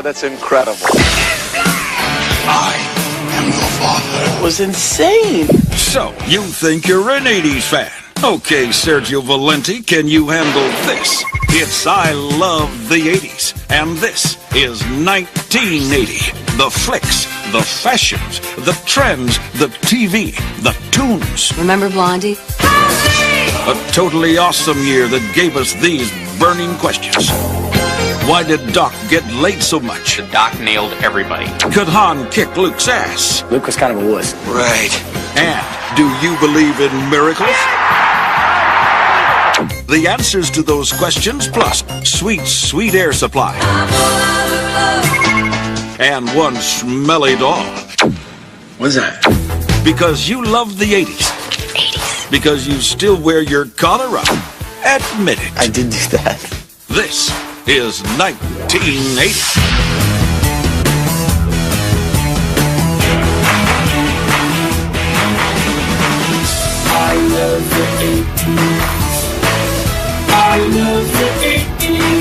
That's incredible. I am your father. It was insane. So, you think you're an 80s fan? Okay, Sergio Valenti, can you handle this? It's I Love the 80s, and this is 1980. The flicks, the fashions, the trends, the TV, the tunes. Remember Blondie? A totally awesome year that gave us these burning questions. Why did Doc get laid so much? The Doc nailed everybody. Could Han kick Luke's ass? Luke was kind of a wuss. Right. And do you believe in miracles? The answers to those questions, plus sweet, sweet air supply. And one smelly doll. What's that? Because you love the 80s. 80s. Because you still wear your collar up. Admit it. I did do that. This is 1980. I love the 80s. I love the 80s.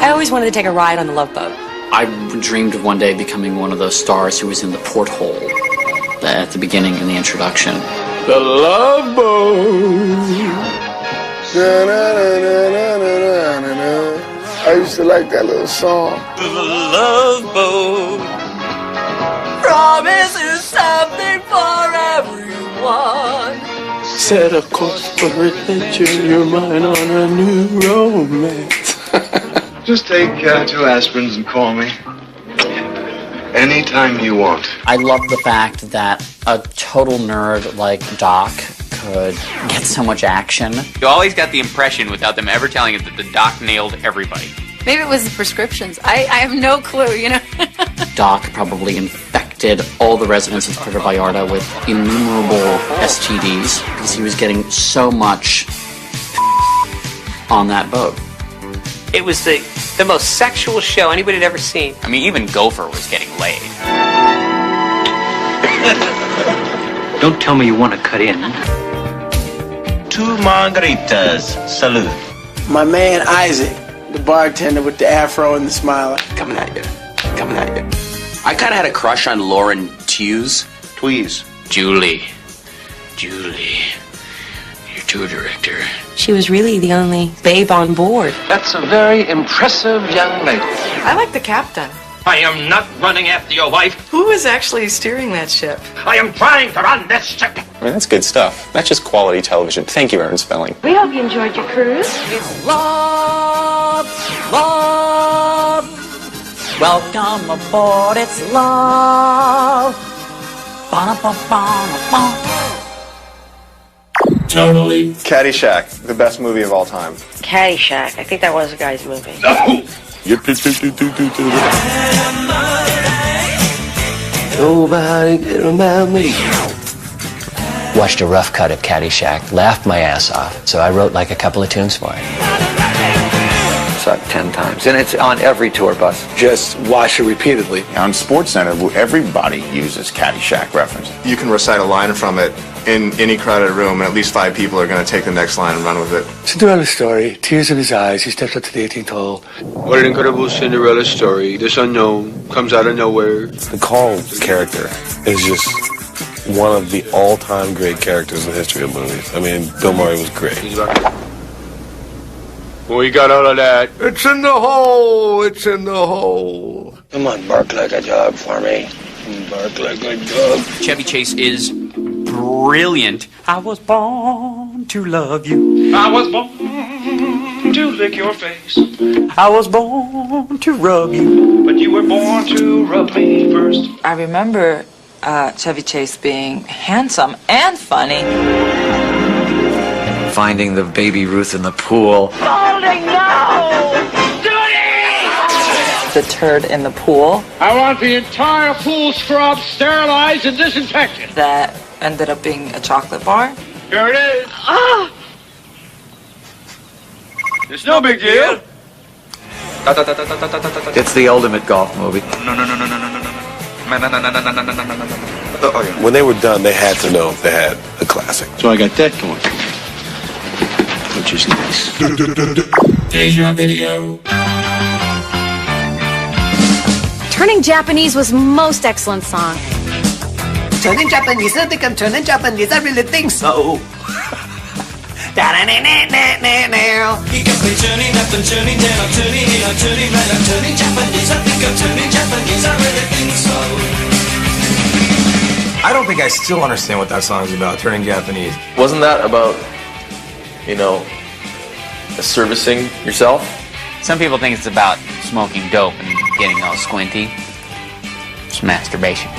I always wanted to take a ride on the Love Boat. I dreamed of one day becoming one of those stars who was in the porthole at the beginning in the introduction. The Love Boat. I used to like that little song. The Love Boat. Promise is something for everyone. Set a course for adventure, you're mine on a new romance. Just take 2 aspirins and call me. Anytime you want. I love the fact that a total nerd like Doc could get so much action. You always got the impression, without them ever telling us, that the Doc nailed everybody. Maybe it was the prescriptions. I have no clue, you know. Doc probably infected all the residents of Puerto Vallarta with innumerable STDs because he was getting so much on that boat. It was the most sexual show anybody had ever seen. I mean, even Gopher was getting laid. Don't tell me you want to cut in. 2 margaritas. Salud. My man Isaac, the bartender with the afro and the smile. Coming at you. Coming at you. I kind of had a crush on Lauren Tews. Julie, your tour director. She was really the only babe on board. That's a very impressive young lady. I like the captain. I am not running after your wife. Who is actually steering that ship? I am trying to run this ship. I mean, that's good stuff. That's just quality television. Thank you, Aaron Spelling. We hope you enjoyed your cruise. It's love, love. Welcome aboard, it's love. Totally. Caddyshack, the best movie of all time. Caddyshack. I think that was a guy's movie. Nobody can remember me. Watched a rough cut of Caddyshack, laughed my ass off, so I wrote like a couple of tunes for it. Saw it 10 times, and it's on every tour bus. Just watch it repeatedly. On SportsCenter, everybody uses Caddyshack reference. You can recite a line from it in any crowded room, and at least 5 people are going to take the next line and run with it. Cinderella story, tears in his eyes, he stepped up to the 18th hole. What an incredible Cinderella story. This unknown comes out of nowhere. The Carl character is just one of the all-time great characters in the history of movies. I mean, Bill Murray was great. When we got all of that, It's in the hole, it's in the hole. Come on, bark like a dog for me. Bark like a dog. Chevy Chase is brilliant. I was born to love you. I was born to lick your face. I was born to rub you. But you were born to rub me first. I remember Chevy Chase being handsome and funny. Finding the baby Ruth in the pool. Falling now! The turd in the pool I want the entire pool scrub sterilized and disinfected. that ended up being a chocolate bar. Here it is. Ah! It's no big deal. It's the ultimate golf movie. When they were done, they had to know they had a classic. so I got that going. which is nice. Deja video. Turning Japanese was most excellent song. Turning Japanese, I think I'm turning Japanese. I really think so. He can play turning up and turning down, I'm turning in, I'm turning right, I'm turning Japanese. I think I'm turning Japanese. I really think so. I don't think I still understand what that song's about, turning Japanese. Wasn't that about, you know, servicing yourself? Some people think it's about smoking dope and getting all squinty. It's masturbation.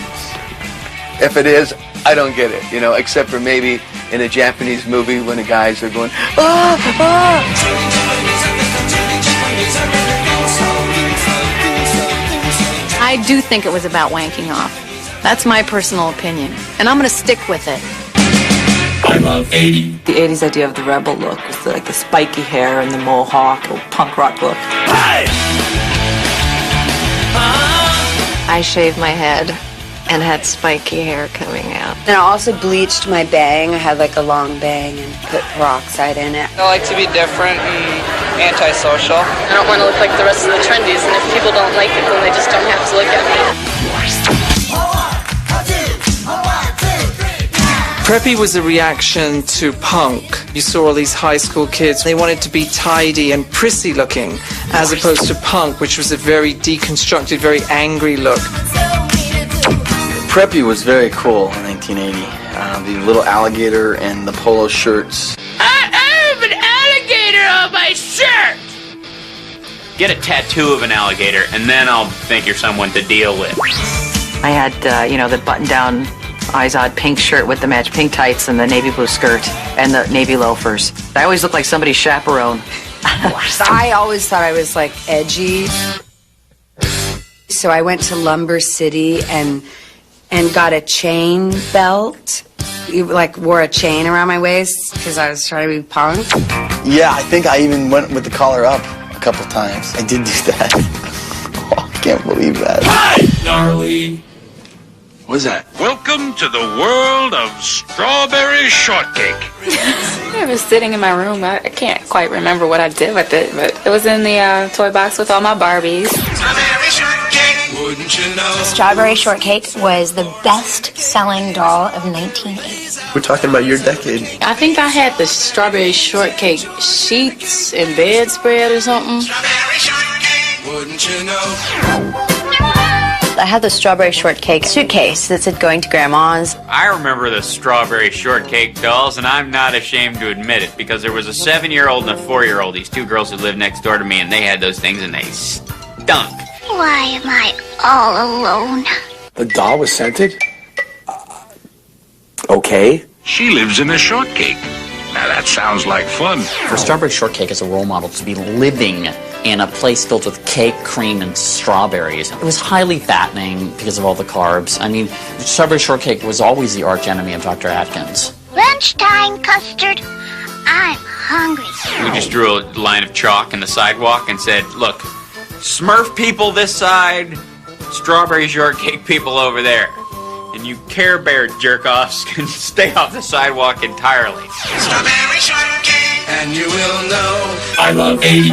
If it is, I don't get it, you know, except for maybe in a Japanese movie when the guys are going, ah, ah. I do think it was about wanking off. That's my personal opinion, and I'm gonna stick with it. I love 80. The 80s idea of the rebel look was like the spiky hair and the mohawk, the punk rock look. I shaved my head and had spiky hair coming out. And I also bleached my bang. I had like a long bang and put peroxide in it. I like to be different and antisocial. I don't want to look like the rest of the trendies, and if people don't like it, then they just don't have to look at me. Preppy was a reaction to punk. You saw all these high school kids. They wanted to be tidy and prissy looking, as opposed to punk, which was a very deconstructed, very angry look. Preppy was very cool in 1980. The little alligator and the polo shirts. I have an alligator on my shirt! Get a tattoo of an alligator, and then I'll think you're someone to deal with. I had, the button-down Izod pink shirt with the match pink tights and the navy blue skirt and the navy loafers. I always looked like somebody's chaperone. I always thought I was like edgy. So I went to Lumber City and got a chain belt. Like wore a chain around my waist because I was trying to be punk. Yeah, I think I even went with the collar up a couple times. I did do that. Oh, I can't believe that. Gnarly. What is that? Welcome to the world of strawberry shortcake. I was sitting in my room. I can't quite remember what I did with it, but it was in the toy box with all my Barbies. Strawberry shortcake, wouldn't you know? Strawberry Shortcake was the best-selling doll of 1980. We're talking about your decade. I think I had the Strawberry Shortcake sheets and bedspread or something. Strawberry shortcake, wouldn't you know? I had the Strawberry Shortcake suitcase that said going to Grandma's. I remember the strawberry shortcake dolls, and I'm not ashamed to admit it, because there was a 7-year-old and a 4-year-old, these two girls who lived next door to me, and they had those things, and they stunk. Why am I all alone? The doll was scented? Okay. She lives in a shortcake. Now that sounds like fun. For Strawberry Shortcake as a role model to be living in a place filled with cake, cream, and strawberries, it was highly fattening because of all the carbs. I mean, Strawberry Shortcake was always the arch enemy of Dr. Atkins. Lunchtime, Custard. I'm hungry. We just drew a line of chalk in the sidewalk and said, look, Smurf people this side, Strawberry Shortcake people over there. And you Care Bear jerk-offs can stay off the sidewalk entirely. Strawberry shortcake, and you will know. I love 80.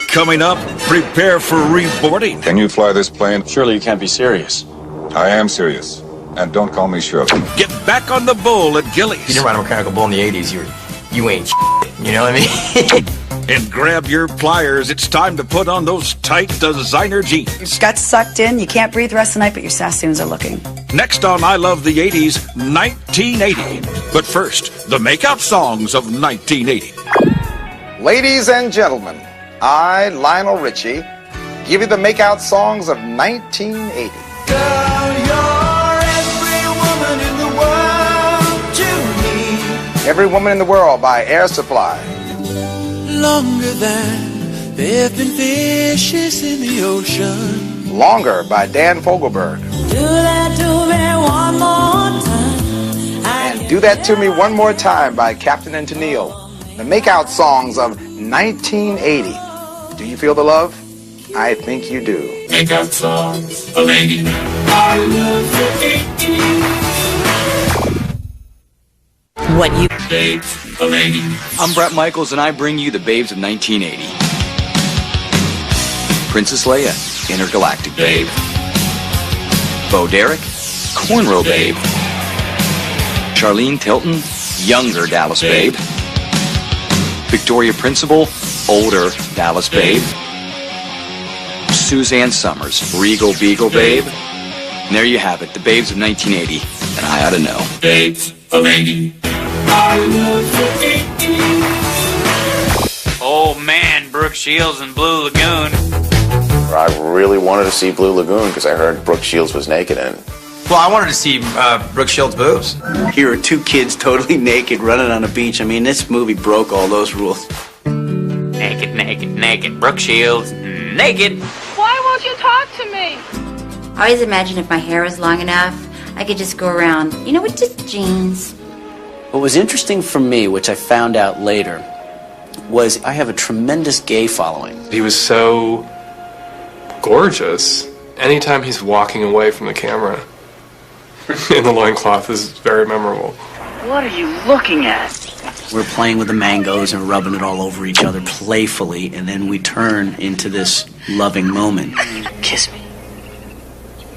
Coming up, prepare for reboarding. Can you fly this plane? Surely you can't be serious. I am serious. And don't call me Shirley. Get back on the bull at Gillies. If you didn't ride a mechanical bull in the 80s, you ain't you know what I mean? And grab your pliers. It's time to put on those tight designer jeans. Got sucked in. You can't breathe the rest of the night, but your Sassoons are looking. Next on I Love the 80s, 1980. But first, the makeout songs of 1980. Ladies and gentlemen, I, Lionel Richie, give you the makeout songs of 1980. Girl, you're every woman in the world to me. Every Woman in the World by Air Supply. Longer than there have been fishes in the ocean. Longer by Dan Fogelberg. Do that to me one more time. And Do That to Me One More Time by Captain and Tennille. The makeout songs of 1980. Do you feel the love? I think you do. Makeout songs of 80. I love the 80s. What you Babes of 80. I'm Brett Michaels, and I bring you the Babes of 1980. Princess Leia, Intergalactic Babe. Bo Derek, Cornrow Babe. Charlene Tilton, Younger Dallas Babe. Victoria Principal, Older Dallas Babe. Suzanne Summers, Regal Beagle Babe. And there you have it, the Babes of 1980. And I ought to know. Babes of 80. Oh man, Brooke Shields and Blue Lagoon. I really wanted to see Blue Lagoon because I heard Brooke Shields was naked in it. Well, I wanted to see Brooke Shields' boobs. Here are two kids totally naked running on a beach. I mean, this movie broke all those rules. Naked, naked, naked. Brooke Shields, naked. Why won't you talk to me? I always imagine if my hair was long enough, I could just go around, with just jeans. What was interesting for me, which I found out later, was I have a tremendous gay following. He was so gorgeous. Anytime he's walking away from the camera in the loincloth is very memorable. What are you looking at? We're playing with the mangoes and rubbing it all over each other playfully, and then we turn into this loving moment. Kiss me.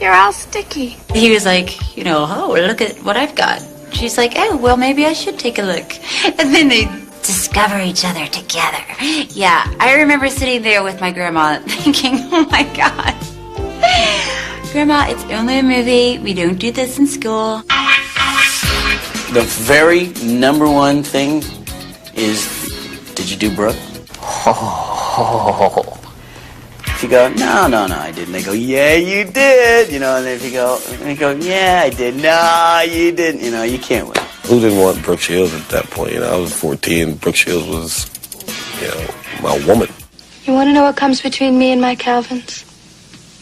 You're all sticky. He was like, oh, look at what I've got. She's like, oh, well, maybe I should take a look. And then they discover each other together. Yeah, I remember sitting there with my grandma thinking, oh my God. Grandma, it's only a movie. We don't do this in school. The very number one thing is, did you do Brooke? Oh. If you go, no, I didn't. They go, yeah, you did. And if you go, yeah, I did. No, you didn't. You can't win. Who didn't want Brooke Shields at that point? I was 14. Brooke Shields was, my woman. You want to know what comes between me and my Calvins?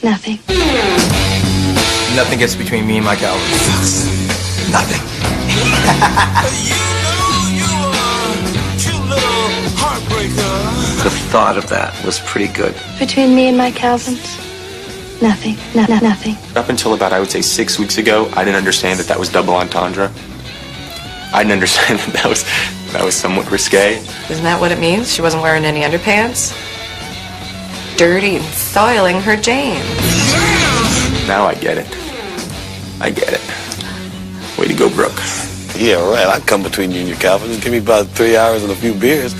Nothing. Nothing gets between me and my Calvins. Nothing. The thought of that was pretty good. Between me and my Calvins? Nothing. Nothing. Up until about, I would say, 6 weeks ago, I didn't understand that was double entendre. I didn't understand that was somewhat risque. Isn't that what it means? She wasn't wearing any underpants? Dirty and soiling her Jane. Now I get it. Way to go, Brooke. Yeah, right. I'd come between you and your Calvin. Just give me about 3 hours and a few beers.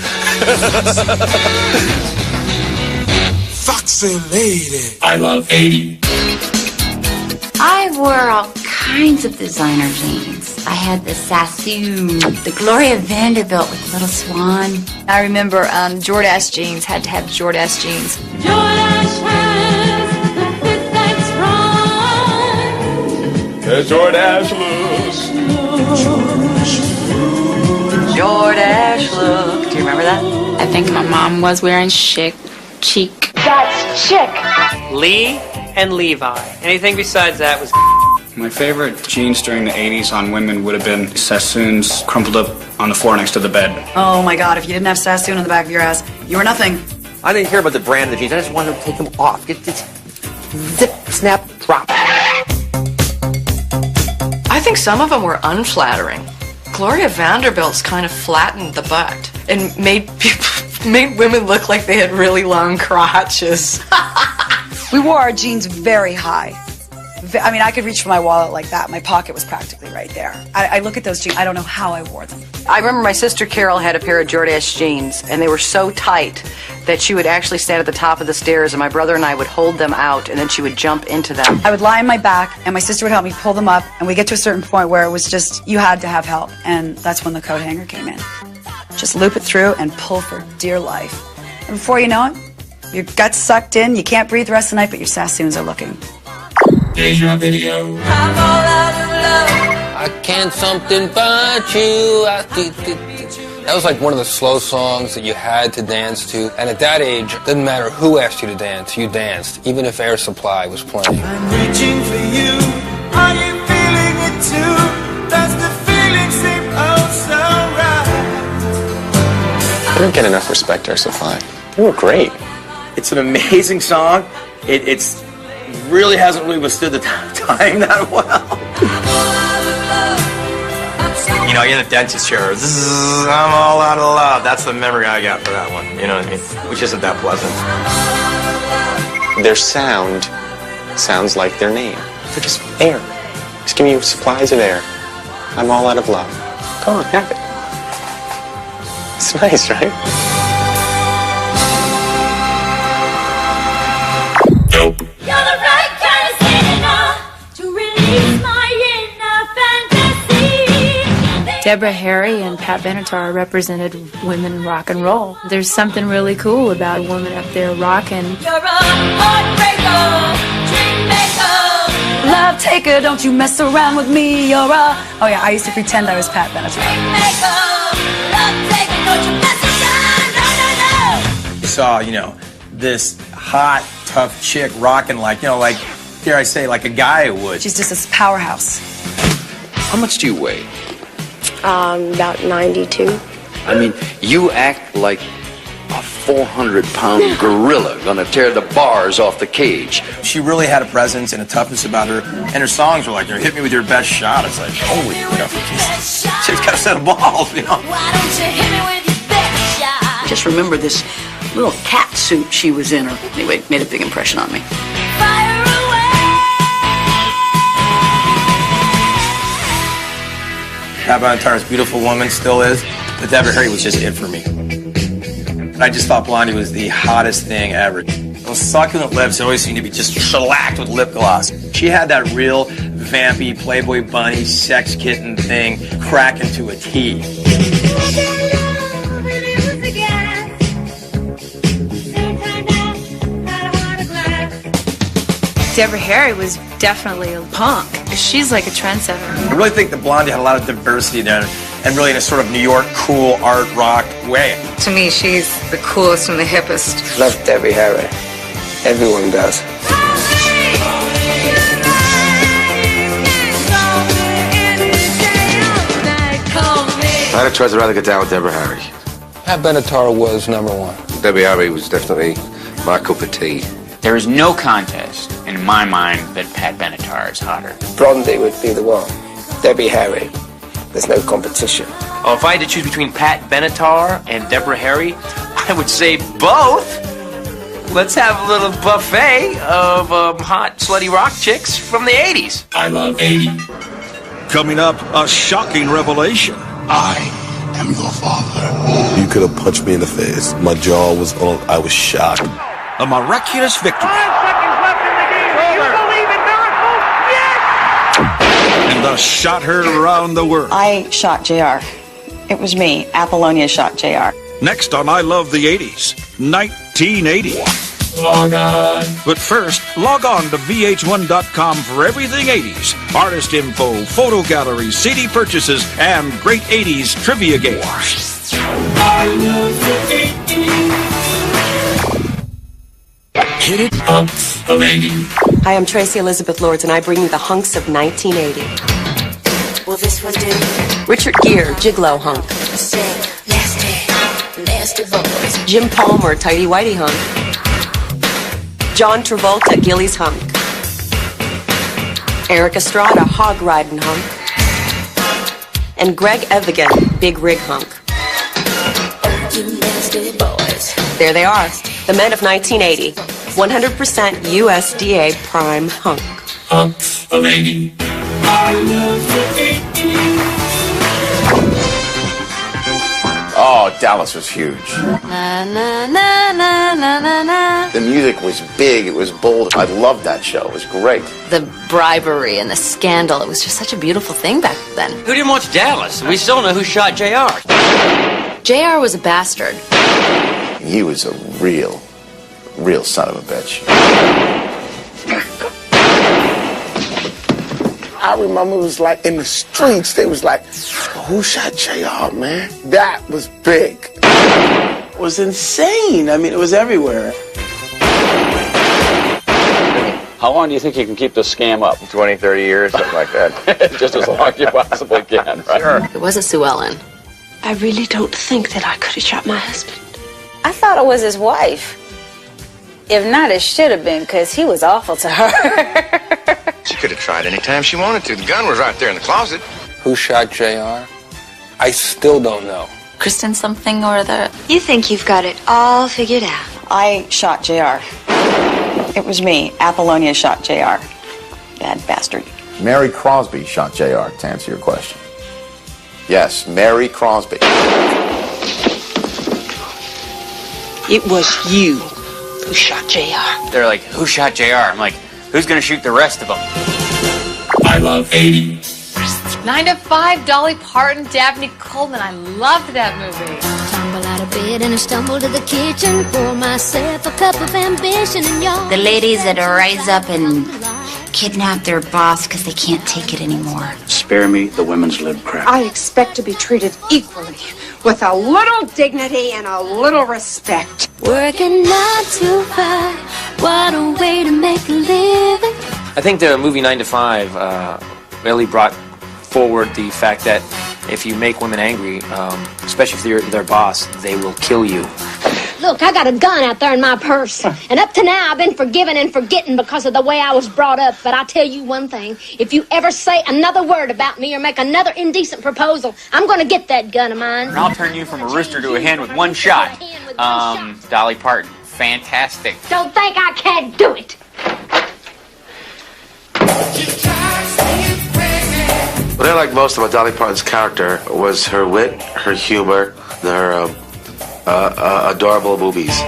Foxy lady. I love 80. I wore all kinds of designer jeans. I had the Sassoon, the Gloria Vanderbilt with the little swan. I remember Jordache jeans had to have Jordache jeans. Jordache has the fit that's right. As Jordache looks. Jordache look. Do you remember that? I think my mom was wearing chic. That's chick. Lee and Levi. Anything besides that was. My favorite jeans during the 80s on women would have been Sassoons crumpled up on the floor next to the bed. Oh my God, if you didn't have Sassoon on the back of your ass, you were nothing. I didn't care about the brand of the jeans. I just wanted to take them off. Just zip, snap, drop. I think some of them were unflattering. Gloria Vanderbilt's kind of flattened the butt and made women look like they had really long crotches. We wore our jeans very high. I mean, I could reach for my wallet like that. My pocket was practically right there. I look at those jeans. I don't know how I wore them. I remember my sister Carol had a pair of Jordache jeans, and they were so tight that she would actually stand at the top of the stairs, and my brother and I would hold them out, and then she would jump into them. I would lie on my back, and my sister would help me pull them up, and we get to a certain point where it was just, you had to have help, and that's when the coat hanger came in. Just loop it through and pull for dear life. And before you know it, your gut's sucked in, you can't breathe the rest of the night, but your Sassoons are looking. Deja video. I can't something but you. That was like one of the slow songs that you had to dance to. And at that age, it didn't matter who asked you to dance, you danced, even if Air Supply was playing. I'm reaching for you. Are you feeling it too? Does the feeling seem oh so right? I don't get enough respect, Air Supply. You were great. It's an amazing song. It's really hasn't really withstood the time that well. You know, you're in the dentist chair. Zzz, I'm all out of love. That's the memory I got for that one. You know what I mean? Which isn't that pleasant. Their sound sounds like their name. They're just air. Just give me supplies of air. I'm all out of love. Go on, have it. It's nice, right? You're the right kind of sinner to release my inner fantasy. Deborah Harry and Pat Benatar represented women in rock and roll. There's something really cool about a woman up there rocking. You're a heartbreaker, dream maker. Love taker, don't you mess around with me. You're a... Oh yeah, I used to pretend I was Pat Benatar. You saw, you know, this hot, tough chick rocking like, you know, like, dare I say, like a guy would. She's just this powerhouse. How much do you weigh? About 92. I mean, you act like a 400-pound gorilla gonna tear the bars off the cage. She really had a presence and a toughness about her, and her songs were like, you know, hit me with your best shot. It's like, holy, you know, she's got a set of balls, you know. Why don't you hit me with your best shot? Just remember this little cat suit she was in. Or anyway, made a big impression on me. Fire Pat Benatar's beautiful woman, still is, but Deborah Harry was just it for me. I just thought Blondie was the hottest thing ever. Those succulent lips always seemed to be just shellacked with lip gloss. She had that real vampy Playboy bunny sex kitten thing cracking to a T. Deborah Harry was definitely a punk. She's like a trendsetter. I really think that Blondie had a lot of diversity there, and really in a sort of New York cool art rock way. To me, she's the coolest and the hippest. Love Debbie Harry. Everyone does. I had a choice. I'd rather get down with Deborah Harry. Pat Benatar was number one. Debbie Harry was definitely my cup of tea. There is no contest in my mind that Pat Benatar is hotter. Blondie would be the one. Debbie Harry. There's no competition. Oh, if I had to choose between Pat Benatar and Deborah Harry, I would say both. Let's have a little buffet of hot, slutty rock chicks from the 80s. I love 80. Coming up, a shocking revelation. I am your father. You could have punched me in the face. My jaw was on. I was shocked. A miraculous victory. 5 seconds left in the game. Do you believe in miracles? Yes! And thus shot her around the world. I shot JR. It was me. Apollonia shot JR. Next on I Love the 80s, 1980. Log on. But first, log on to VH1.com for everything 80s. Artist info, photo galleries, CD purchases, and great 80s trivia games. I love the 80s. Hit it. Hunks of 80. Hi, I'm Tracy Elizabeth Lords, and I bring you the hunks of 1980. Will this one do? Richard Gere, Gigolo hunk. Sick, nasty boys. Jim Palmer, Tighty Whitey hunk. John Travolta, Gillies hunk. Eric Estrada, Hog Riding hunk. And Greg Evigan, Big Rig hunk. You nasty boys. There they are, the men of 1980. 100% USDA prime hunk. Hunks of 80. I love the 80s. Oh, Dallas was huge. Na na na na na na na. The music was big. It was bold. I loved that show. It was great. The bribery and the scandal, it was just such a beautiful thing back then. Who didn't watch Dallas? We still know who shot JR. JR was a bastard. He was a real son of a bitch. I remember it was like in the streets, they was like, who shot JR, man? That was big. It was insane. I mean, it was everywhere. How long do you think you can keep this scam up? 20, 30 years, something like that. Just as long as you possibly can, right? Sure. It wasn't Sue Ellen. I really don't think that I could have shot my husband. I thought it was his wife. If not, it should have been, because he was awful to her. She could have tried any time she wanted to. The gun was right there in the closet. Who shot JR? I still don't know. Kristen something or other. You think you've got it all figured out. I shot JR. It was me. Apollonia shot JR. Bad bastard. Mary Crosby shot JR, to answer your question. Yes, Mary Crosby. It was you who shot JR. They're like, who shot JR? I'm like, who's gonna shoot the rest of them? I love 80s. 9 to 5, Dolly Parton, Dabney Coleman. I loved that movie. Tumble out of bed and I stumble to the kitchen. Pour myself a cup of ambition and yawn. The ladies that rise up and kidnap their boss because they can't take it anymore. Spare me the women's lib crap. I expect to be treated equally, with a little dignity and a little respect. Working 9 to 5. What a way to make a living. I think the movie 9 to 5 really brought forward the fact that if you make women angry, especially if you're their boss, they will kill you. Look, I got a gun out there in my purse. And up to now, I've been forgiven and forgetting because of the way I was brought up. But I'll tell you one thing. If you ever say another word about me or make another indecent proposal, I'm going to get that gun of mine. And I'll turn you from a rooster to a hen with one shot. Dolly Parton. Fantastic. Don't think I can't do it. What I liked most about Dolly Parton's character was her wit, her humor, her adorable boobies.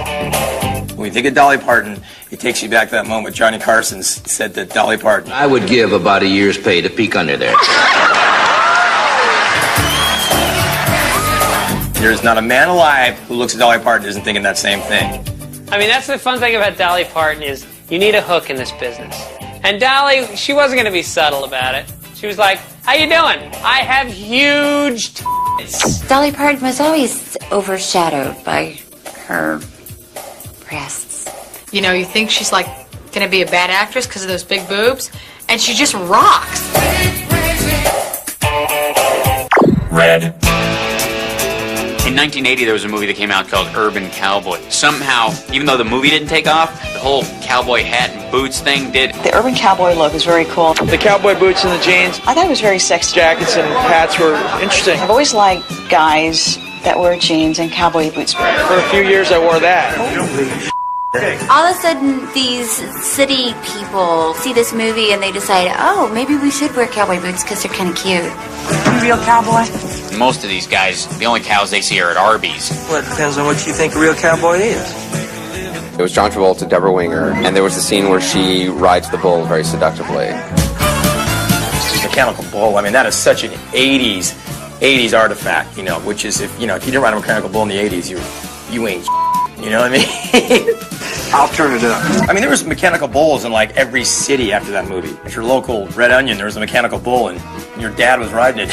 When you think of Dolly Parton, it takes you back to that moment Johnny Carson said that Dolly Parton. I would give about a year's pay to peek under there. There's not a man alive who looks at Dolly Parton and isn't thinking that same thing. I mean, that's the fun thing about Dolly Parton is you need a hook in this business. And Dolly, she wasn't going to be subtle about it. She was like, how you doing? I have huge tits. Dolly Parton was always overshadowed by her breasts. You know, you think she's like gonna be a bad actress because of those big boobs, and she just rocks. Red. In 1980, there was a movie that came out called Urban Cowboy. Somehow, even though the movie didn't take off, the whole cowboy hat and boots thing did. The urban cowboy look is very cool. The cowboy boots and the jeans. I thought it was very sexy. Jackets and hats were interesting. I've always liked guys that wear jeans and cowboy boots. For a few years, I wore that. All of a sudden, these city people see this movie and they decide, oh, maybe we should wear cowboy boots because they're kind of cute. Real cowboy? Most of these guys, the only cows they see are at Arby's. Well, it depends on what you think a real cowboy is. It was John Travolta, Deborah Winger, and there was the scene where she rides the bull very seductively. Mechanical bull, I mean, that is such an 80s artifact, you know, which is, if you didn't ride a mechanical bull in the 80s, you ain't you know what I mean? I'll turn it up. I mean, there was mechanical bulls in like every city after that movie. At your local Red Onion, there was a mechanical bull, and your dad was riding it.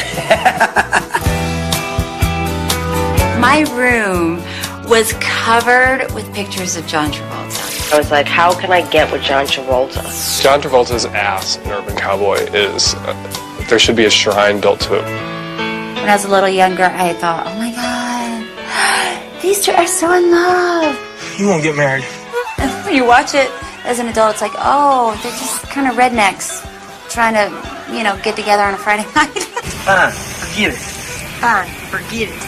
My room was covered with pictures of John Travolta. I was like, how can I get with John Travolta? John Travolta's ass in Urban Cowboy is, there should be a shrine built to it. When I was a little younger, I thought, oh my God, these two are so in love. You won't get married. And when you watch it as an adult, it's like, oh, they're just kind of rednecks trying to, get together on a Friday night. Fine, forget it. Fine, forget it.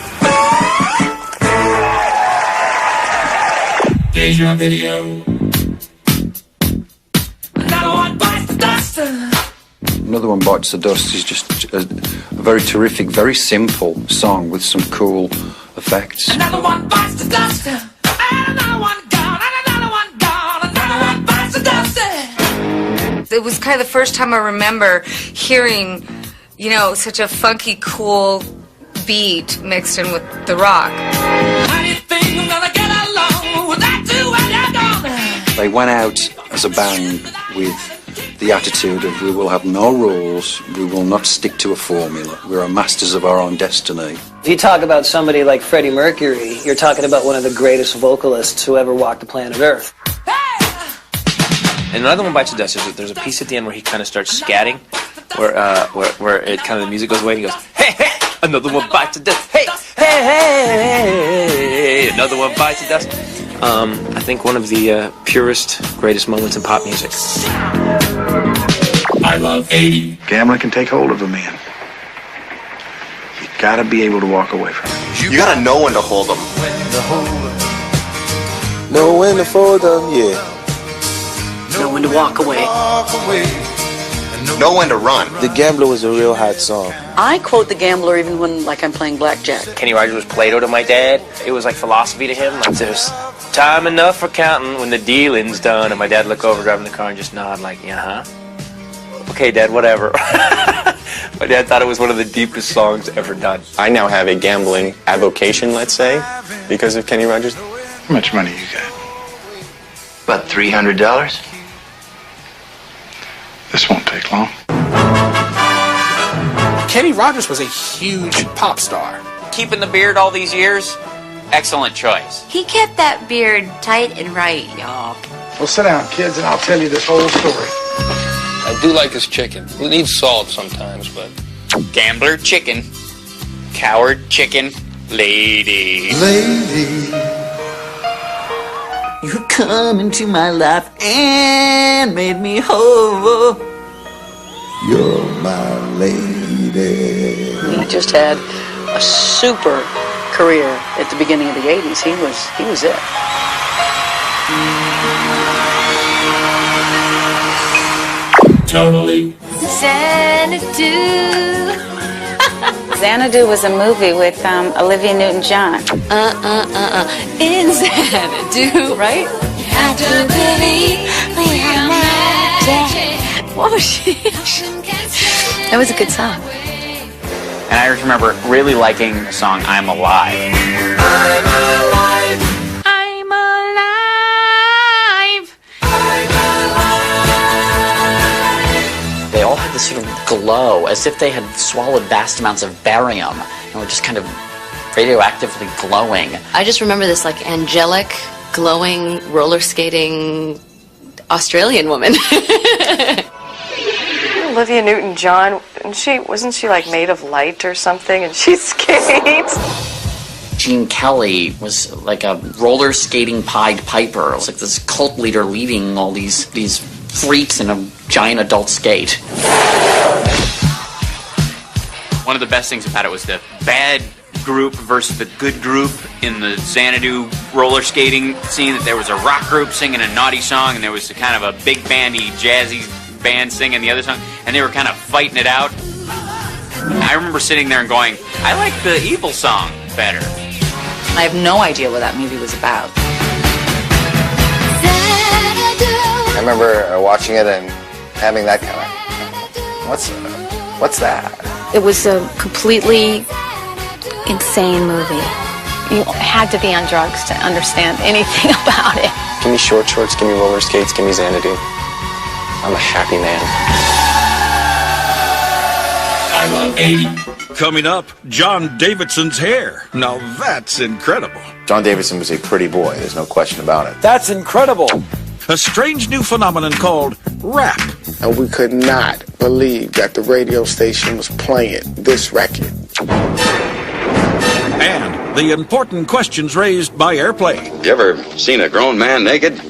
Deja Video. Another one bites the dust. Another One Bites the Dust is just a very terrific, very simple song with some cool effects. Another one bites the dust. And another one gone. And another one gone. Another one bites the dust. It was kind of the first time I remember hearing, such a funky, cool beat mixed in with the rock. How do you think I'm gonna get along without you when you're gone? They went out as a band with the attitude of we will have no rules, we will not stick to a formula, we are masters of our own destiny. If you talk about somebody like Freddie Mercury, you're talking about one of the greatest vocalists who ever walked the planet Earth. And Another One Bites the Dust is there's a piece at the end where he kind of starts scatting, where it kind of the music goes away and he goes, hey, hey, another one bites the dust, hey, hey, hey, another one bites the dust. I think one of the purest, greatest moments in pop music. I love 80. Gambling can take hold of a man. You Gotta be able to walk away from it. You gotta know when to hold them. Know when to fold them, yeah. Know when to walk away. Know when to run. The Gambler was a real hot song. I quote The Gambler even when, like, I'm playing blackjack. Kenny Rogers was Plato to my dad. It was like philosophy to him. Like, there's time enough for counting when the dealing's done. And my dad look over driving the car and just nod like, yeah, huh? Okay, Dad, whatever. My dad thought it was one of the deepest songs ever done. I now have a gambling avocation, let's say, because of Kenny Rogers. How much money you got? About $300. This won't take long. Kenny Rogers was a huge pop star. Keeping the beard all these years, excellent choice. He kept that beard tight and right, y'all. Well, sit down, kids, and I'll tell you this whole story. I do like his chicken. It needs salt sometimes, but... Gambler chicken, coward chicken, lady. You come into my life and made me whole. You're my lady. He just had a super career at the beginning of the 80s. He was it. Totally. Xanadu. Xanadu was a movie with Olivia Newton-John. In Xanadu, right? I do believe we are magic. What was she? That was a good song. And I just remember really liking the song I'm Alive. I'm alive. I'm alive. They all had this sort of glow, as if they had swallowed vast amounts of barium and were just kind of radioactively glowing. I just remember this like angelic, glowing, roller skating Australian woman. Olivia Newton-John, wasn't she like made of light or something, and she skates? Gene Kelly was like a roller skating Pied Piper. It was like this cult leader leading all these freaks in a giant adult skate. One of the best things about it was the bad group versus the good group in the Xanadu roller skating scene. That there was a rock group singing a naughty song, and there was a kind of a big bandy, jazzy band singing the other song, and they were kind of fighting it out. I remember sitting there and going, I like the evil song better. I have no idea what that movie was about. I remember watching it and having that kind of, what's that? It was a completely insane movie. You had to be on drugs to understand anything about it. Give me short shorts, give me roller skates, give me Xanadu. I'm a happy man. I love 80. Coming up, John Davidson's hair. Now that's incredible. John Davidson was a pretty boy, there's no question about it. That's incredible. A strange new phenomenon called rap. And we could not believe that the radio station was playing this record. And the important questions raised by airplay. You ever seen a grown man naked?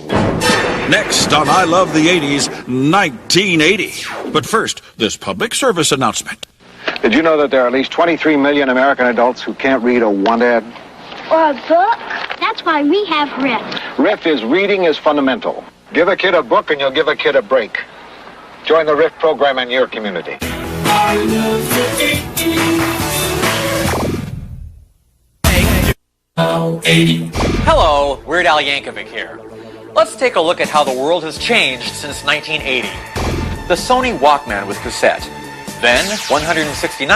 Next on I Love the 80s, 1980. But first, this public service announcement. Did you know that there are at least 23 million American adults who can't read a want ad? Or a book. That's why we have RIF. RIF is reading is fundamental. Give a kid a book and you'll give a kid a break. Join the RIF program in your community. I love the 80s. Now 80. Hello, Weird Al Yankovic here. Let's take a look at how the world has changed since 1980. The Sony Walkman with cassette. Then $169,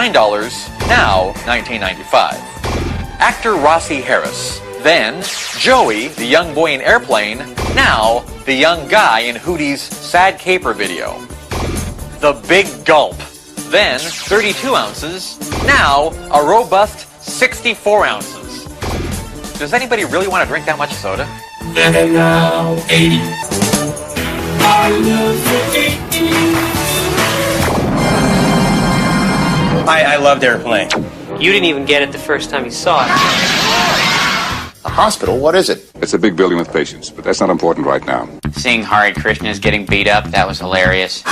now $19.95. Actor Rossi Harris. Then Joey, the young boy in Airplane, now the young guy in Hootie's Sad Caper video. The Big Gulp. Then 32 ounces, now a robust 64 ounces. Does anybody really want to drink that much soda? And now 80. I love the 80s. I loved Airplane. You didn't even get it the first time you saw it. A hospital? What is it? It's a big building with patients, but that's not important right now. Seeing Hari Krishna's getting beat up, that was hilarious.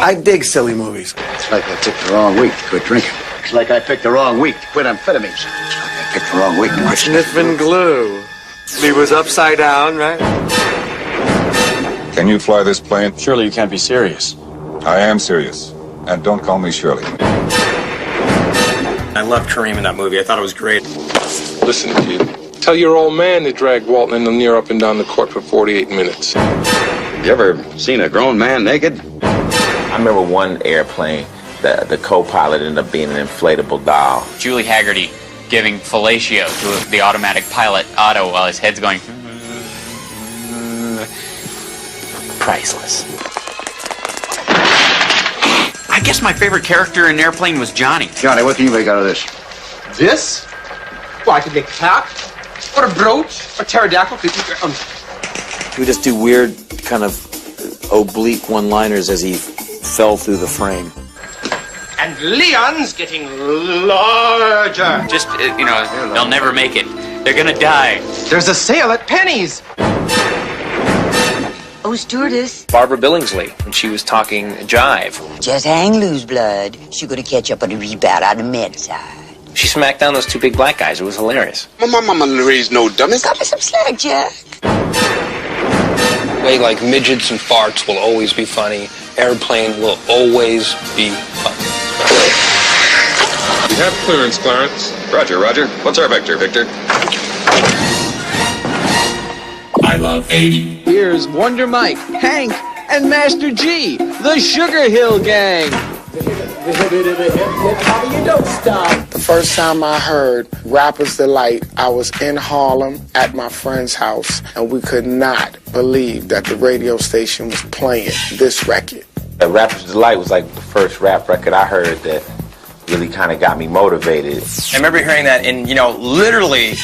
I dig silly movies. It's like I picked the wrong week to quit drinking. It's like I picked the wrong week to quit amphetamines. It's like I picked the wrong week to quit Sniffing glue. He was upside down, right? Can you fly this plane? Surely you can't be serious. I am serious. And don't call me Shirley. I loved Kareem in that movie. I thought it was great. Listen, kid. Tell your old man to drag Walton and Lanier up and down the court for 48 minutes. You ever seen a grown man naked? I remember one airplane, the co-pilot ended up being an inflatable doll. Julie Haggerty giving fellatio to the automatic pilot, Otto, while his head's going... Priceless. I guess my favorite character in Airplane was Johnny. Johnny, what can you make out of this? This? Well, I could make a cap, or a brooch, or pterodactyl. He would just do weird, kind of oblique one-liners as he fell through the frame. And Leon's getting larger. Just, they'll never make it. They're gonna die. There's a sale at Penny's. Oh, stewardess. Barbara Billingsley, when she was talking jive. Just hang loose, blood. She gonna catch up on the rebound on the med side. She smacked down those two big black guys. It was hilarious. My mama raised no dummies. Got me some slack, Jack. Way like midgets and farts will always be funny. Airplane will always be funny. You have clearance, Clarence. Roger, Roger. What's our vector, Victor? I love 80. Here's Wonder Mike, Hank, and Master G, the Sugar Hill Gang. The first time I heard Rapper's Delight, I was in Harlem at my friend's house, and we could not believe that the radio station was playing this record. Rapper's Delight was like the first rap record I heard that really kind of got me motivated. I remember hearing that and, literally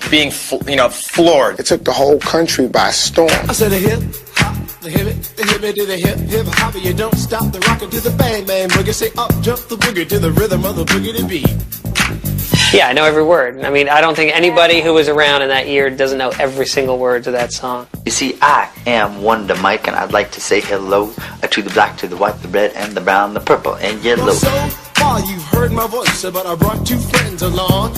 being, floored. It took the whole country by storm. I said a hip hop, the hip it to the hip hop, you don't stop the rockin' to the bang bang boogie. Say up jump the boogie to the rhythm of the boogie to beat. Yeah, I know every word. I mean, I don't think anybody who was around in that year doesn't know every single word to that song. You see, I am Wonder Mike, and I'd like to say hello to the black, to the white, the red, and the brown, the purple, and yellow. Well, so far you've heard my voice, but I brought two friends along.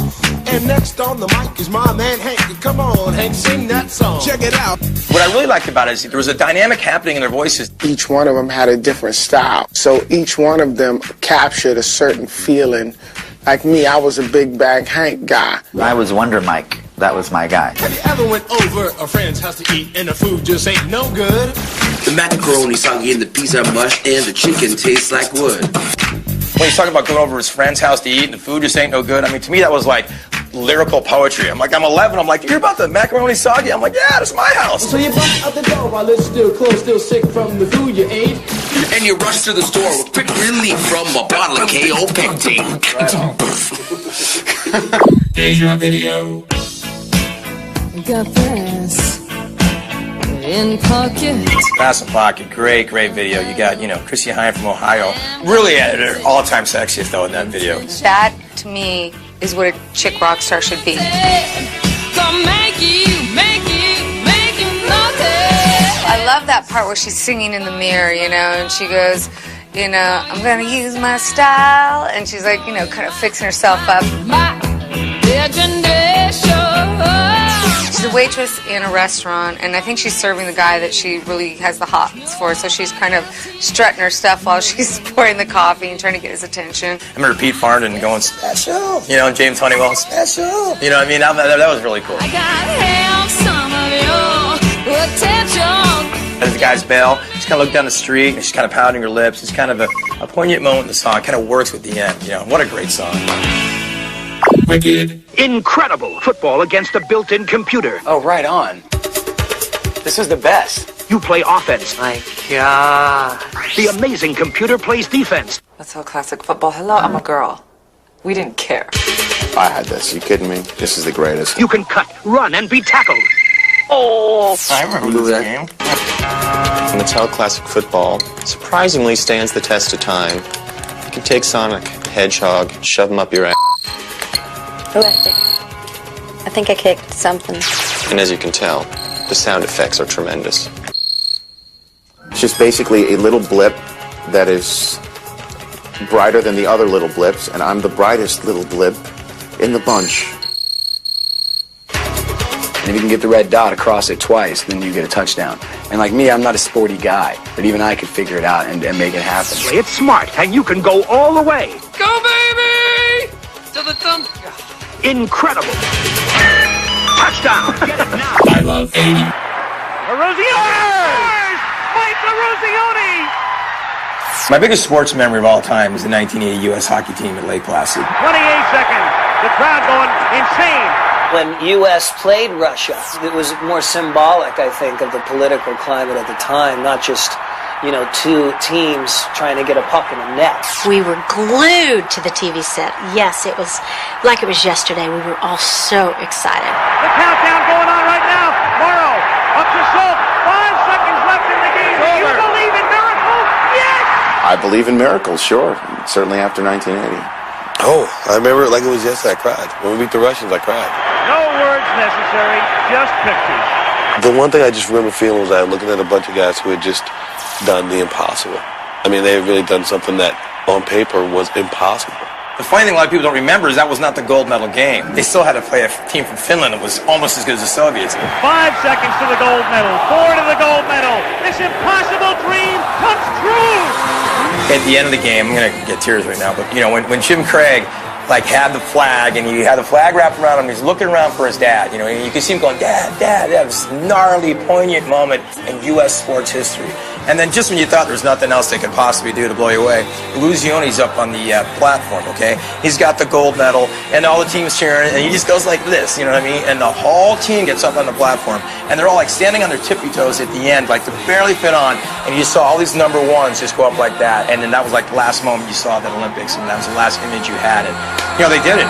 And next on the mic is my man Hank. Come on, Hank, sing that song. Check it out. What I really liked about it is there was a dynamic happening in their voices. Each one of them had a different style, so each one of them captured a certain feeling. Like me, I was a big bag Hank guy. I was Wonder Mike. That was my guy. Have you ever went over a friend's house to eat and the food just ain't no good? The macaroni soggy and the peas are mushed and the chicken tastes like wood. When he's talking about going over to his friend's house to eat and the food just ain't no good, I mean, to me that was like lyrical poetry. I'm 11, I'm like, you hear about the macaroni soggy? I'm like, yeah, that's my house. So you bust out the door while it's still closed, still sick from the food you ate. And you rush to the store with quick relief from a bottle of KO Pectin. Deja video. Got this in pocket. Pass and Pocket, great video. You got, Chrissy Hynde from Ohio. Really at her all-time sexiest, though, in that video. That, to me, is what a chick rock star should be. I love that part where she's singing in the mirror, and she goes, I'm gonna use my style, and she's like, kind of fixing herself up. She's a waitress in a restaurant, and I think she's serving the guy that she really has the hots for, so she's kind of strutting her stuff while she's pouring the coffee and trying to get his attention. I remember Pete Farndon going, special, and James Honeywell, special. I mean, that was really cool. I gotta have some of your attention. As the guy's bail, she's kind of look down the street, and she's kind of pounding her lips. It's kind of a poignant moment in the song. It kind of works with the end. What a great song. Wicked. Incredible football against a built-in computer. Oh, right on. This is the best. You play offense. My God. The amazing computer plays defense. That's so classic football. Hello, I'm a girl. We didn't care. I had this. You kidding me? This is the greatest. You can cut, run, and be tackled. Oh, I remember this game. Mattel Classic Football surprisingly stands the test of time. You can take Sonic the Hedgehog, shove him up your ass. Who left it? I think I kicked something. And as you can tell, the sound effects are tremendous. It's just basically a little blip that is brighter than the other little blips, and I'm the brightest little blip in the bunch. And if you can get the red dot across it twice, then you get a touchdown. And like me, I'm not a sporty guy, but even I could figure it out and make it happen. Play it smart, and you can go all the way. Go, baby! To the thumb. Incredible. Touchdown. Get it now. I love 80. Eruzione! Mike Eruzione! My biggest sports memory of all time is the 1980 U.S. hockey team at Lake Placid. 28 seconds. The crowd going insane. When U.S. played Russia, it was more symbolic, I think, of the political climate at the time, not just, two teams trying to get a puck in a net. We were glued to the TV set. Yes, it was like it was yesterday. We were all so excited. The countdown going on right now. Morrow up to Schultz. 5 seconds left in the game. Do you believe in miracles? Yes! I believe in miracles, sure. Certainly after 1980. Oh, I remember it like it was yesterday. I cried. When we beat the Russians, I cried. No words necessary, just pictures. The one thing I just remember feeling was I was looking at a bunch of guys who had just done the impossible. I mean, they had really done something that on paper was impossible. The funny thing a lot of people don't remember is that was not the gold medal game. They still had to play a team from Finland that was almost as good as the Soviets. 5 seconds to the gold medal. 4 to the gold medal. This impossible dream comes true. At the end of the game, I'm going to get tears right now, but when Jim Craig had the flag and he had the flag wrapped around him, he's looking around for his dad, and you can see him going, Dad, Dad. That was a gnarly, poignant moment in U.S. sports history. And then just when you thought there was nothing else they could possibly do to blow you away, Illusione's up on the platform, okay? He's got the gold medal, and all the team's cheering, and he just goes like this, you know what I mean? And the whole team gets up on the platform, and they're all standing on their tippy toes at the end, to barely fit on, and you saw all these number ones just go up like that, and then that was the last moment you saw the Olympics, and that was the last image you had, and they did it.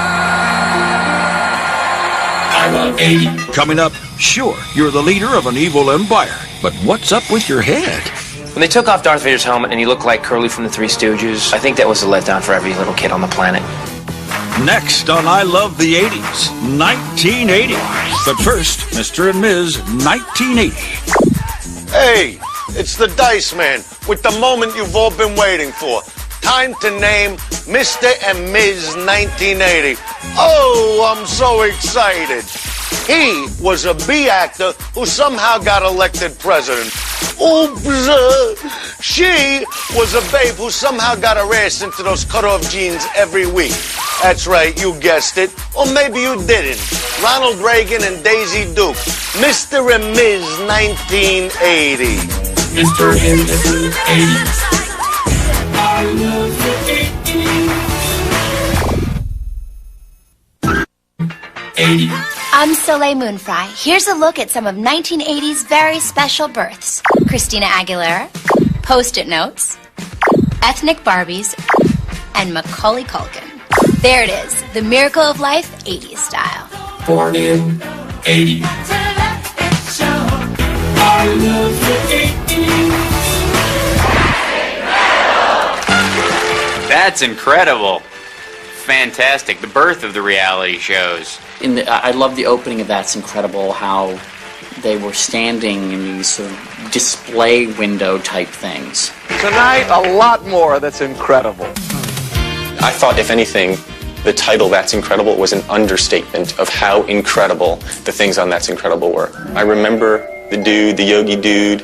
I love 80. Coming up, sure, you're the leader of an evil empire, but what's up with your head? When they took off Darth Vader's helmet and he looked like Curly from the Three Stooges, I think that was a letdown for every little kid on the planet. Next on I Love the 80s, 1980. But first, Mr. and Ms. 1980. Hey, it's the Dice Man with the moment you've all been waiting for. Time to name Mr. and Ms. 1980. Oh, I'm so excited. He was a B actor who somehow got elected president. Oops. She was a babe who somehow got her ass into those cut-off jeans every week. That's right, you guessed it. Or maybe you didn't. Ronald Reagan and Daisy Duke. Mr. and Ms. 1980. Mr. and Mrs. 80. I love the 80. I'm Soleil Moonfry. Here's a look at some of 1980's very special births. Christina Aguilera, Post-it Notes, Ethnic Barbies, and Macaulay Culkin. There it is, the miracle of life, 80s style. Born in 80. I love the 80s. That's incredible. Fantastic. The birth of the reality shows. I love the opening of That's Incredible, how they were standing in these sort of display window type things. Tonight, a lot more that's incredible. I thought, if anything, the title That's Incredible was an understatement of how incredible the things on That's Incredible were. I remember the Yogi dude,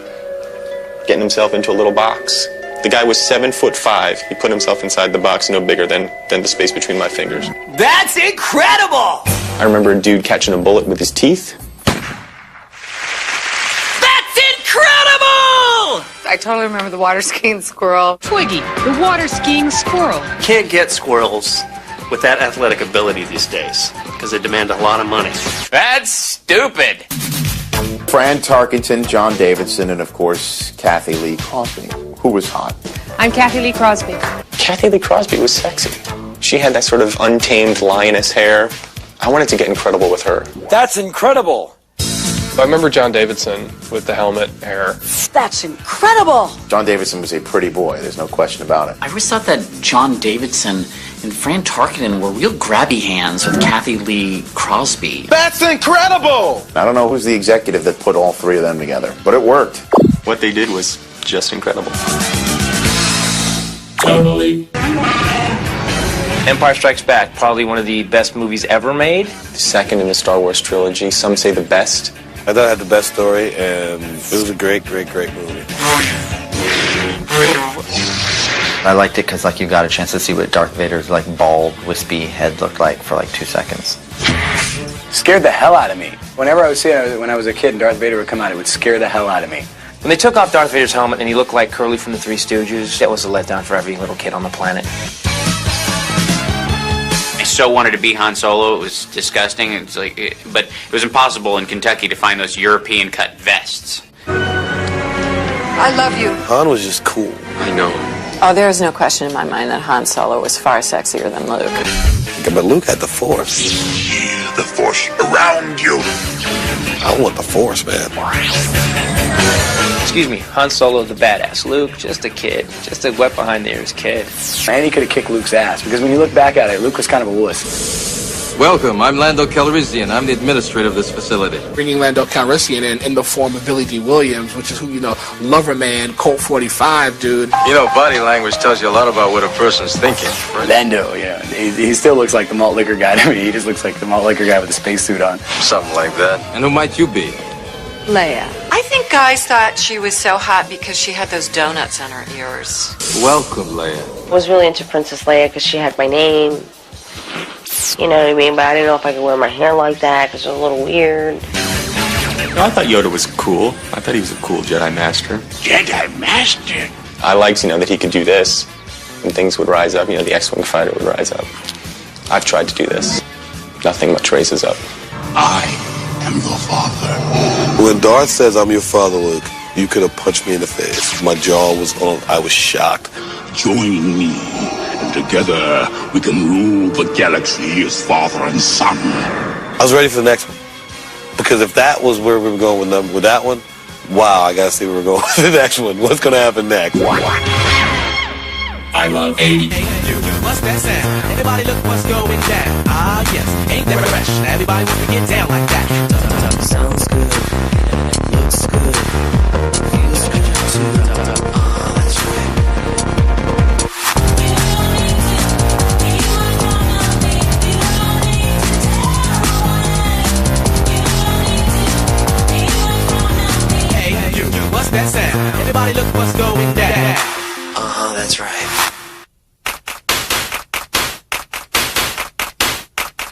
getting himself into a little box. The guy was 7'5". He put himself inside the box no bigger than the space between my fingers. That's incredible! I remember a dude catching a bullet with his teeth. That's incredible! I totally remember the water skiing squirrel. Twiggy, the water skiing squirrel. Can't get squirrels with that athletic ability these days because they demand a lot of money. That's stupid. Fran Tarkenton, John Davidson, and of course, Kathy Lee Crosby, who was hot. I'm Kathy Lee Crosby. Kathy Lee Crosby was sexy. She had that sort of untamed lioness hair. I wanted to get incredible with her. That's incredible. I remember John Davidson with the helmet hair. That's incredible. John Davidson was a pretty boy, there's no question about it. I always thought that John Davidson and Fran Tarkenton were real grabby hands with Kathy Lee Crosby. That's incredible! I don't know who's the executive that put all three of them together, but it worked. What they did was just incredible. Totally. Empire Strikes Back, probably one of the best movies ever made. Second in the Star Wars trilogy. Some say the best. I thought it had the best story, and it was a great, great, great movie. I liked it because, like, you got a chance to see what Darth Vader's, like, bald, wispy head looked like for, like, 2 seconds. Scared the hell out of me. Whenever I would see it, when I was a kid and Darth Vader would come out, it would scare the hell out of me. When they took off Darth Vader's helmet and he looked like Curly from the Three Stooges, that was a letdown for every little kid on the planet. I so wanted to be Han Solo. It was disgusting. It's like, but it was impossible in Kentucky to find those European cut vests. I love you. Han was just cool. I know. Oh, there is no question in my mind that Han Solo was far sexier than Luke. Yeah, but Luke had the Force. Feel the Force around you. I want the Force, man. Excuse me, Han Solo the badass. Luke, just a kid. Just a wet behind the ears kid. And he could have kicked Luke's ass, because when you look back at it, Luke was kind of a wuss. Welcome, I'm Lando Calrissian. I'm the administrator of this facility. Bringing Lando Calrissian in the form of Billy D. Williams, which is who, you know, Lover Man, Colt 45, dude. You know, body language tells you a lot about what a person's thinking. Lando, you know, he still looks like the malt liquor guy to me. He just looks like the malt liquor guy with a spacesuit on. Something like that. And who might you be? Leia. I think guys thought she was so hot because she had those donuts on her ears. Welcome, Leia. I was really into Princess Leia because she had my name. You know what I mean? But I didn't know if I could wear my hair like that because it was a little weird. No, I thought Yoda was cool. I thought he was a cool Jedi Master. Jedi Master. I liked, that he could do this, and things would rise up. The X-Wing fighter would rise up. I've tried to do this. Nothing much raises up. I am your father. When Darth says, "I'm your father, Luke," you could have punched me in the face. My jaw was on. I was shocked. Join me, and together we can rule the galaxy as father and son. I was ready for the next one. Because if that was where we were going with that one, wow, I gotta see where we're going with the next one. What's gonna happen next? I love 80. What's that sound? Everybody look what's going down. Ah, yes, ain't that fresh? Everybody wants to get down like that. Sounds good. Looks good. Feels good too. Ah, that's right. Hey, you, what's that sound? Everybody look what's going down. Uh-huh, that's right.